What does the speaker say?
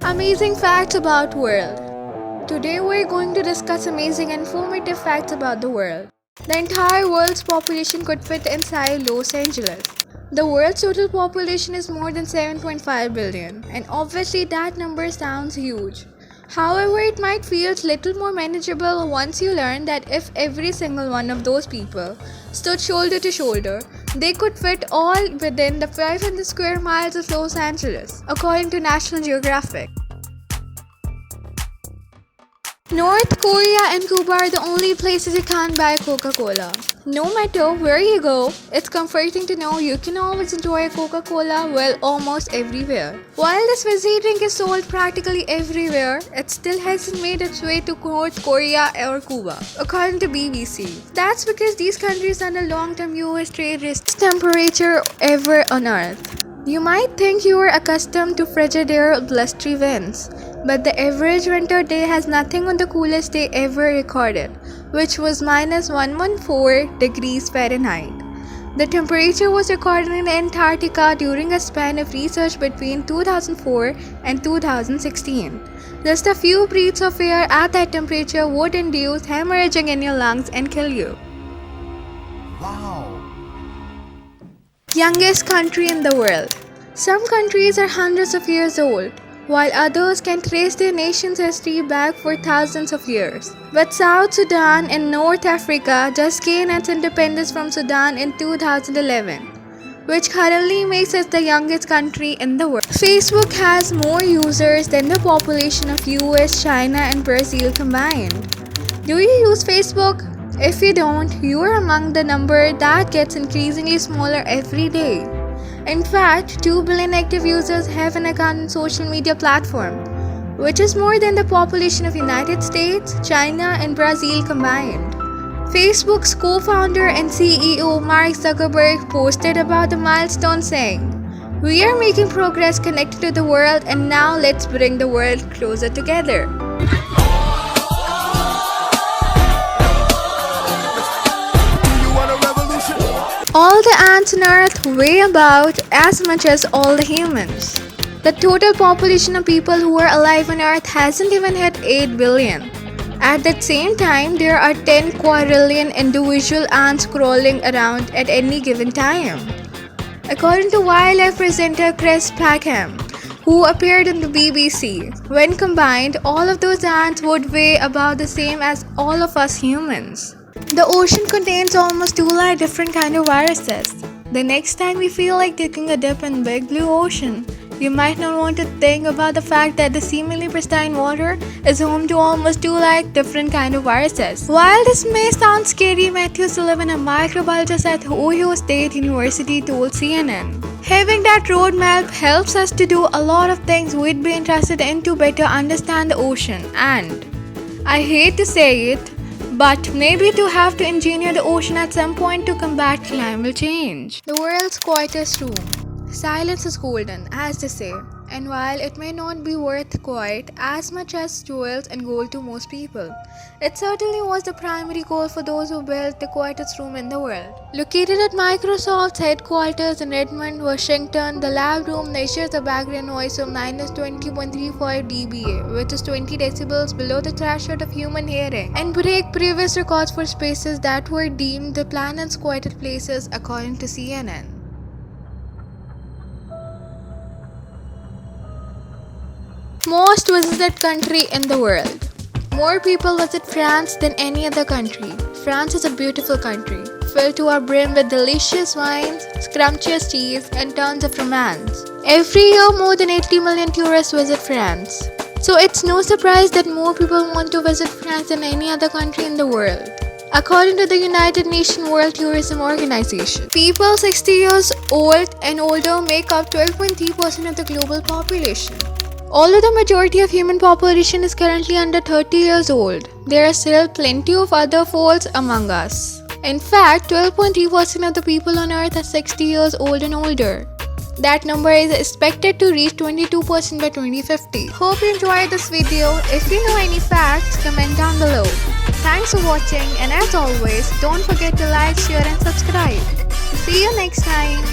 Amazing facts about world. Today we're going to discuss amazing and informative facts about the world. The entire world's population could fit inside Los Angeles. The world's total population is more than 7.5 billion, and obviously that number sounds huge. However, it might feel little more manageable once you learn that if every single one of those people stood shoulder to shoulder, they could fit all within the 500 square miles of Los Angeles, according to National Geographic. North Korea and Cuba are the only places you can't buy Coca-Cola. No matter where you go, it's comforting to know you can always enjoy a Coca-Cola well almost everywhere. While this fizzy drink is sold practically everywhere, it still hasn't made its way to North Korea or Cuba, according to BBC. That's because these countries under long-term US trade restricts temperature ever on Earth. You might think you are accustomed to frigid air blustery winds, but the average winter day has nothing on the coolest day ever recorded, which was minus 114 degrees Fahrenheit. The temperature was recorded in Antarctica during a span of research between 2004 and 2016. Just a few breaths of air at that temperature would induce hemorrhaging in your lungs and kill you. Wow! Youngest country in the world. Some countries are hundreds of years old, while others can trace their nation's history back for thousands of years. But South Sudan in North Africa just gained its independence from Sudan in 2011, which currently makes it the youngest country in the world. Facebook has more users than the population of US, China, and Brazil combined. Do you use Facebook? If you don't, you are among the number that gets increasingly smaller every day. In fact, 2 billion active users have an account on social media platform, which is more than the population of United States, China, and Brazil combined. Facebook's co-founder and CEO Mark Zuckerberg posted about the milestone saying, "We are making progress connected to the world, and now let's bring the world closer together." All the ants on Earth weigh about as much as all the humans. The total population of people who are alive on Earth hasn't even hit 8 billion. At that same time, there are 10 quadrillion individual ants crawling around at any given time. According to wildlife presenter Chris Packham, who appeared on the BBC, when combined, all of those ants would weigh about the same as all of us humans. The ocean contains almost 2 lakh different kind of viruses. The next time you feel like taking a dip in big blue ocean, you might not want to think about the fact that the seemingly pristine water is home to almost 2 lakh different kind of viruses. While this may sound scary, Matthew Sullivan, a microbiologist at Ohio State University, told CNN, "Having that roadmap helps us to do a lot of things we'd be interested in to better understand the ocean and, I hate to say it, but maybe to have to engineer the ocean at some point to combat climate change." The world's quietest room. Silence is golden, as they say, and while it may not be worth quite as much as jewels and gold to most people, it certainly was the primary goal for those who built the quietest room in the world. Located at Microsoft's headquarters in Redmond, Washington, the lab room measures a background noise of minus 20.35 dBA, which is 20 decibels below the threshold of human hearing, and break previous records for spaces that were deemed the planet's quietest places, according to CNN. Most visited country in the world. More people visit France than any other country. France is a beautiful country, filled to our brim with delicious wines, scrumptious teas, and tons of romance. Every year, more than 80 million tourists visit France. So it's no surprise that more people want to visit France than any other country in the world. According to the United Nations World Tourism Organization, people 60 years old and older make up 12.3% of the global population. Although the majority of human population is currently under 30 years old, there are still plenty of other folks among us. In fact, 12.3% of the people on Earth are 60 years old and older. That number is expected to reach 22% by 2050. Hope you enjoyed this video. If you know any facts, comment down below. Thanks for watching, and as always, don't forget to like, share and subscribe. See you next time.